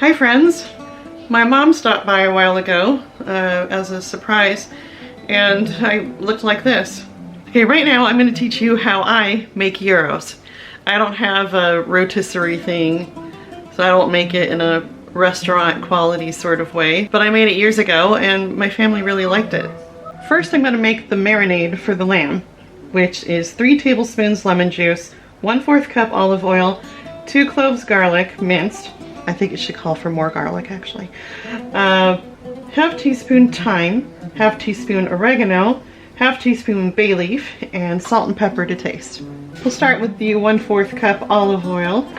Hi friends! My mom stopped by a while ago as a surprise, and I looked like this. Okay, right now I'm going to teach you how I make gyros. I don't have a rotisserie thing, so I don't make it in a restaurant quality sort of way, but I made it years ago and my family really liked it. First I'm going to make the marinade for the lamb, which is 3 tablespoons lemon juice, 1/4 cup olive oil, 2 cloves garlic, minced. I think it should call for more garlic actually. Half teaspoon thyme, half teaspoon oregano, half teaspoon bay leaf, and salt and pepper to taste. We'll start with the 1/4 cup olive oil.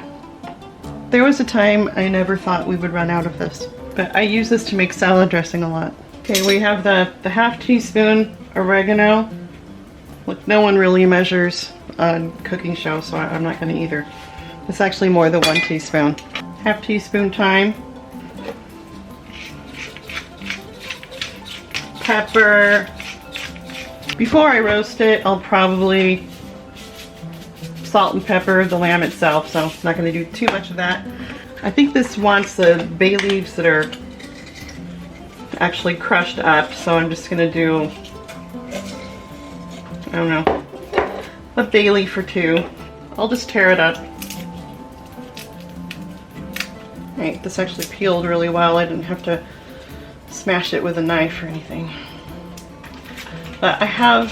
There was a time I never thought we would run out of this, but I use this to make salad dressing a lot. Okay, we have the half teaspoon oregano. Look, no one really measures on cooking shows, so I'm not going to either. It's actually more than 1 teaspoon. Half teaspoon thyme. Pepper. Before I roast it, I'll probably salt and pepper the lamb itself, so I'm not going to do too much of that. I think this wants the bay leaves that are actually crushed up, so I'm just going to do, I don't know, a bay leaf or 2. I'll just tear it up. Right, this actually peeled really well. I didn't have to smash it with a knife or anything. But I have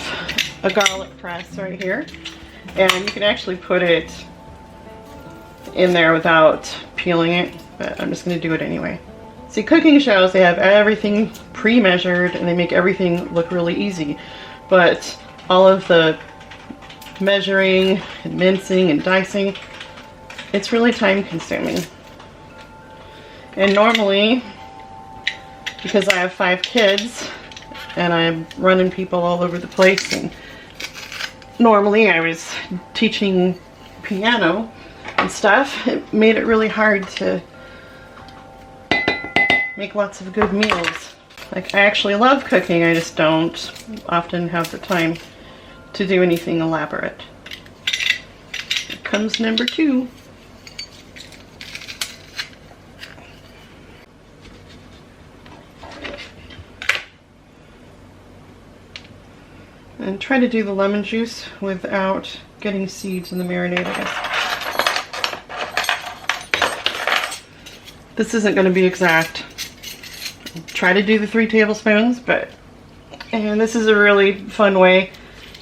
a garlic press right here, and you can actually put it in there without peeling it, but I'm just going to do it anyway. See, cooking shows, they have everything pre-measured and they make everything look really easy, but all of the measuring and mincing and dicing, it's really time consuming. And normally, because I have 5 kids and I'm running people all over the place, and normally I was teaching piano and stuff, it made it really hard to make lots of good meals. Like, I actually love cooking, I just don't often have the time to do anything elaborate. Here comes number 2. And try to do the lemon juice without getting seeds in the marinade, I guess. This isn't going to be exact. Try to do the 3 tablespoons, and this is a really fun way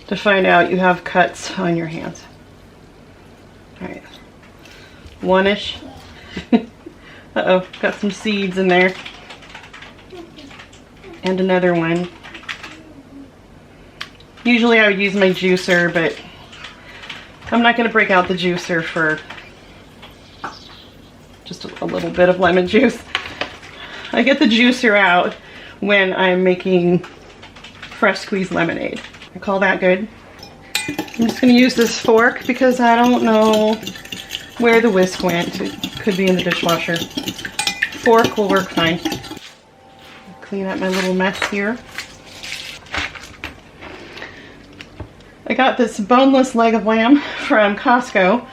to find out you have cuts on your hands. Alright, 1-ish. Uh-oh, got some seeds in there. And another one. Usually I would use my juicer, but I'm not going to break out the juicer for just a little bit of lemon juice. I get the juicer out when I'm making fresh squeezed lemonade. I call that good. I'm just going to use this fork because I don't know where the whisk went. It could be in the dishwasher. Fork will work fine. Clean up my little mess here. I got this boneless leg of lamb from Costco,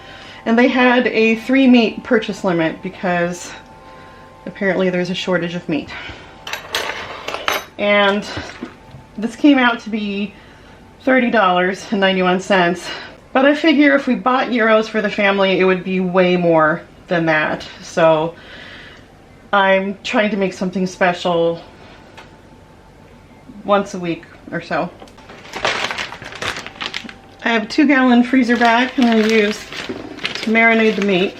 and they had a 3 meat purchase limit because apparently there's a shortage of meat. And this came out to be $30.91, but I figure if we bought gyros for the family, it would be way more than that. So I'm trying to make something special once a week or so. I have a 2-gallon freezer bag I'm going to use to marinate the meat.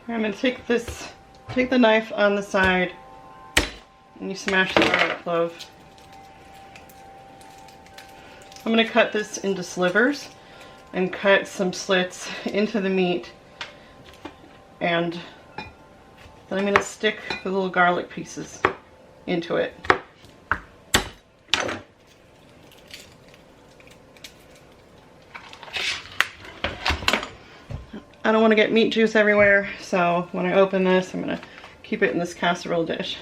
I'm going to take the knife on the side and you smash the garlic clove. I'm going to cut this into slivers and cut some slits into the meat, and then I'm going to stick the little garlic pieces into it. I don't want to get meat juice everywhere, so when I open this, I'm going to keep it in this casserole dish.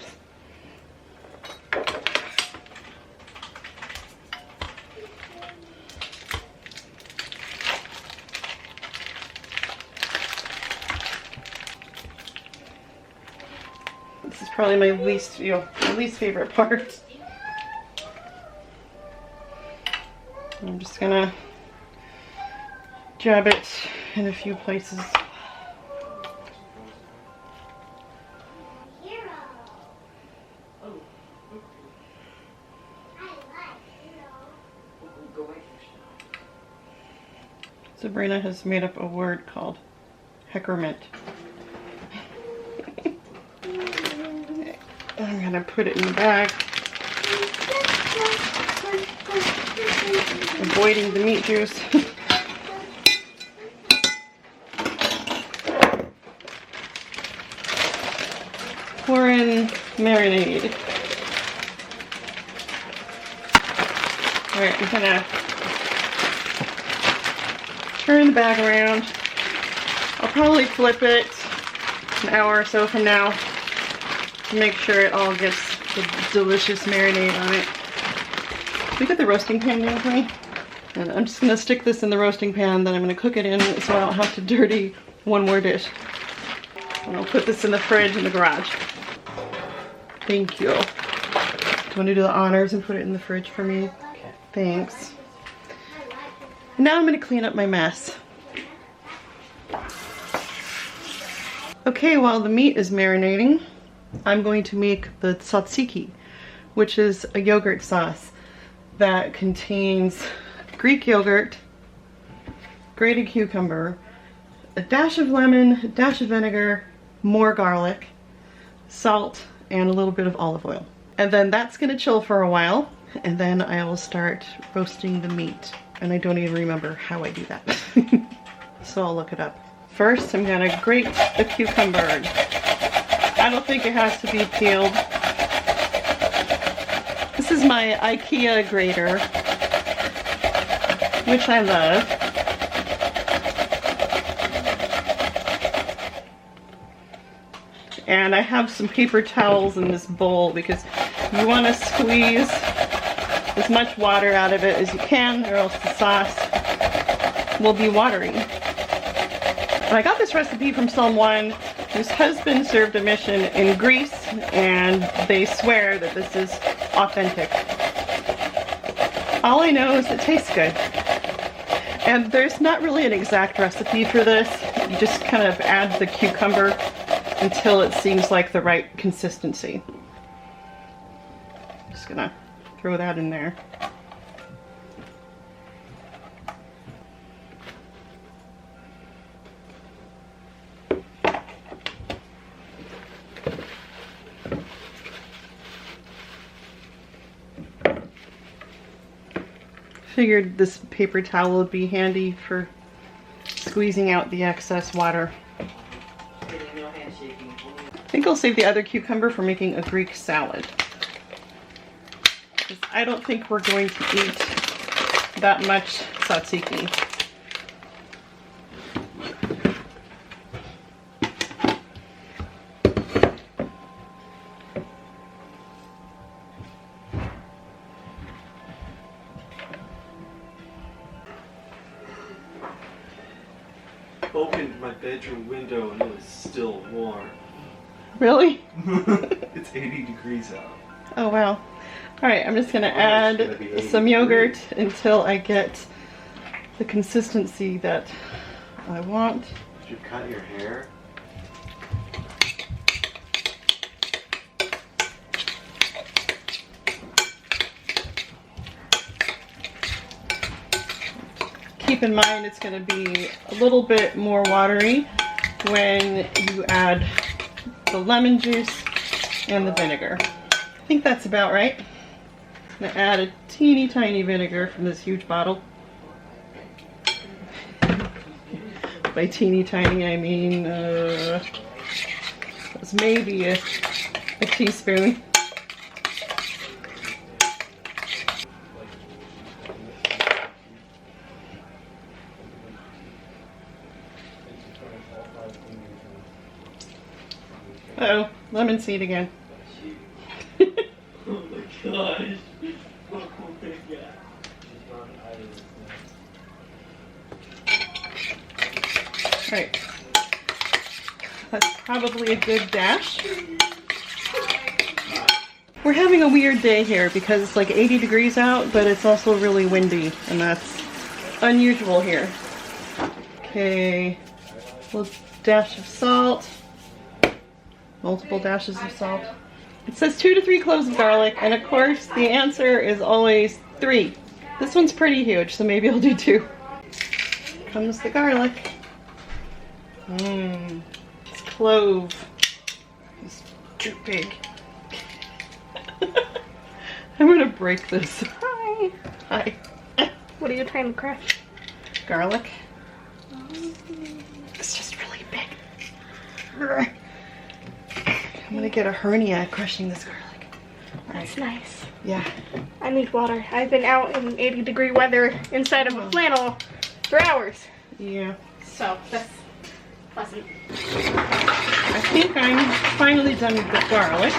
This is probably my least favorite part. I'm just gonna jab it in a few places. Sabrina has made up a word called heckerment. I'm gonna put it in the bag. Avoiding the meat juice. Pour in marinade. Alright, I'm gonna turn the bag around. I'll probably flip it an hour or so from now to make sure it all gets the delicious marinade on it. Can you get the roasting pan down for me? And I'm just gonna stick this in the roasting pan, then I'm gonna cook it in so I don't have to dirty one more dish. And I'll put this in the fridge in the garage. Thank you. Do you want to do the honors and put it in the fridge for me? Okay. Thanks. Now I'm going to clean up my mess. Okay, while the meat is marinating, I'm going to make the tzatziki, which is a yogurt sauce that contains Greek yogurt, grated cucumber, a dash of lemon, a dash of vinegar, more garlic, salt, and a little bit of olive oil. And then that's going to chill for a while, and then I will start roasting the meat. And I don't even remember how I do that. So I'll look it up. First, I'm gonna grate the cucumber. I don't think it has to be peeled. This is my IKEA grater, which I love. And I have some paper towels in this bowl because you want to squeeze as much water out of it as you can, or else the sauce will be watery. And I got this recipe from someone whose husband served a mission in Greece, and they swear that this is authentic. All I know is it tastes good. And there's not really an exact recipe for this. You just kind of add the cucumber until it seems like the right consistency. Just gonna throw that in there. Figured this paper towel would be handy for squeezing out the excess water. I think I'll save the other cucumber for making a Greek salad. I don't think we're going to eat that much tzatziki. Opened my bedroom window and it was still warm. Really? It's 80 degrees out. Oh wow. Alright, I'm just gonna add some yogurt until I get the consistency that I want. Did you cut your hair? Keep in mind it's going to be a little bit more watery when you add the lemon juice and the vinegar. I think that's about right. I'm going to add a teeny tiny vinegar from this huge bottle. By teeny tiny I mean it's maybe a teaspoon. Uh-oh, lemon seed again. Oh my gosh. Oh my god. Alright. That's probably a good dash. We're having a weird day here because it's like 80 degrees out, but it's also really windy, and that's unusual here. Okay, a little dash of salt, multiple dashes of salt. It says 2 to 3 cloves of garlic, and of course the answer is always 3. This one's pretty huge, so maybe I'll do 2. Comes the garlic. This clove is too big. I'm gonna break this. Hi. Hi. What are you trying to crush? Garlic. It's just really big. I'm gonna get a hernia crushing this garlic. That's nice. Yeah. I need water. I've been out in 80-degree weather inside of a flannel for hours. Yeah. So that's pleasant. I think I'm finally done with the garlic.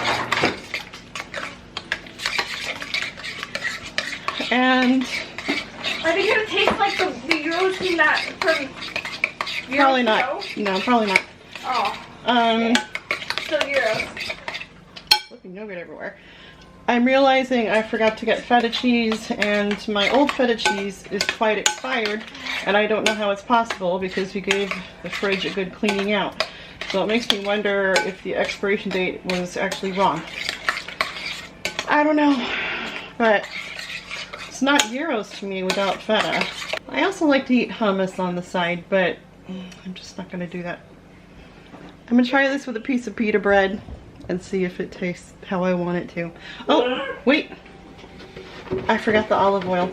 And Are they gonna taste like the gyros from that from years probably ago? not. No, probably not. Oh. Still gyros. Flipping yogurt everywhere. I'm realizing I forgot to get feta cheese, and my old feta cheese is quite expired, and I don't know how it's possible because we gave the fridge a good cleaning out. So it makes me wonder if the expiration date was actually wrong. I don't know, but it's not gyros to me without feta. I also like to eat hummus on the side, but I'm just not gonna do that. I'm gonna try this with a piece of pita bread and see if it tastes how I want it to. Oh, wait. I forgot the olive oil.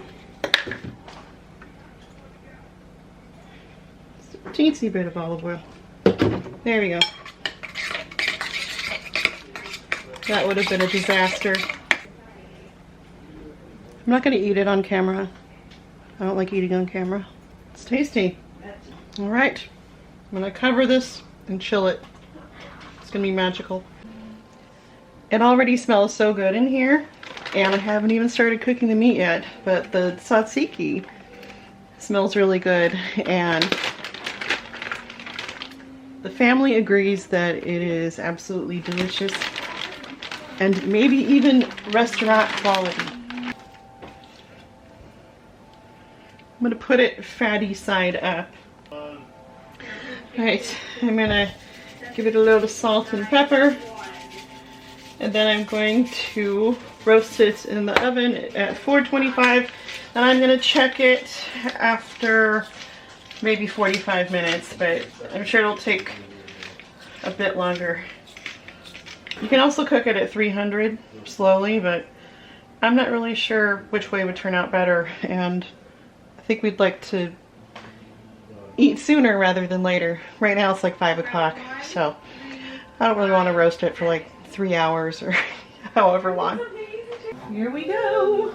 Just a teensy bit of olive oil. There we go. That would have been a disaster. I'm not gonna eat it on camera. I don't like eating on camera. It's tasty. All right, I'm gonna cover this and chill it. It's gonna be magical. It already smells so good in here, and I haven't even started cooking the meat yet, but the tzatziki smells really good, and the family agrees that it is absolutely delicious and maybe even restaurant quality. I'm gonna put it fatty side up. Alright, I'm gonna give it a little salt and pepper. And then I'm going to roast it in the oven at 425. And I'm gonna check it after maybe 45 minutes, but I'm sure it'll take a bit longer. You can also cook it at 300 slowly, but I'm not really sure which way would turn out better. And I think we'd like to eat sooner rather than later. Right now it's like 5 o'clock, so I don't really want to roast it for like 3 hours or however long. Here we go.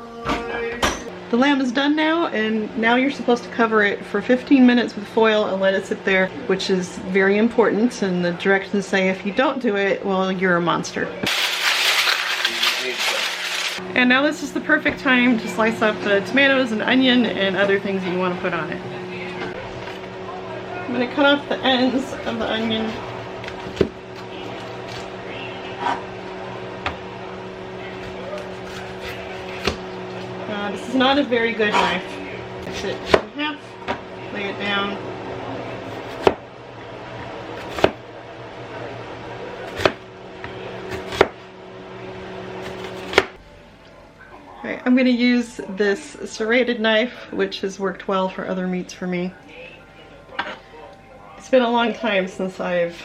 The lamb is done now, and now you're supposed to cover it for 15 minutes with foil and let it sit there, which is very important, and the directions say if you don't do it, well, you're a monster. And now this is the perfect time to slice up the tomatoes and onion and other things that you want to put on it. I'm going to cut off the ends of the onion. This is not a very good knife. Cut it in half, lay it down. Alright, I'm going to use this serrated knife, which has worked well for other meats for me. It's been a long time since I've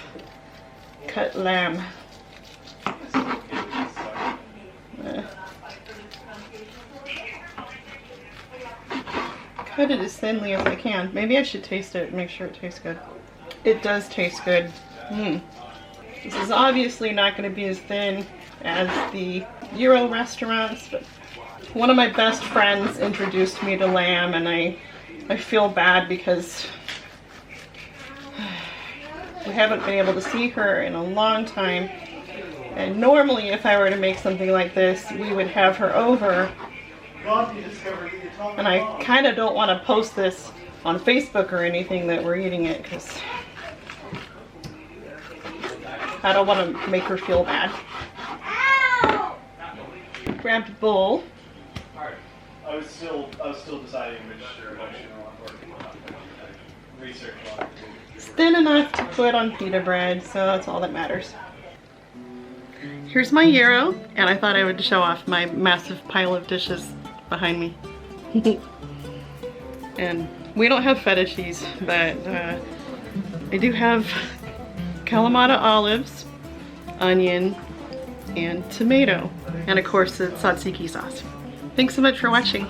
cut lamb. Cut it as thinly as I can. Maybe I should taste it and make sure it tastes good. It does taste good. This is obviously not going to be as thin as the Euro restaurants, but one of my best friends introduced me to lamb, and I feel bad because we haven't been able to see her in a long time. And normally if I were to make something like this, we would have her over. And I kind of don't want to post this on Facebook or anything that we're eating it, because I don't want to make her feel bad. grabbed a bowl. Alright. I was still deciding which research on. It's thin enough to put on pita bread, so that's all that matters. Here's my gyro, and I thought I would show off my massive pile of dishes behind me. And we don't have feta cheese, but I do have Kalamata olives, onion, and tomato, and of course the tzatziki sauce. Thanks so much for watching.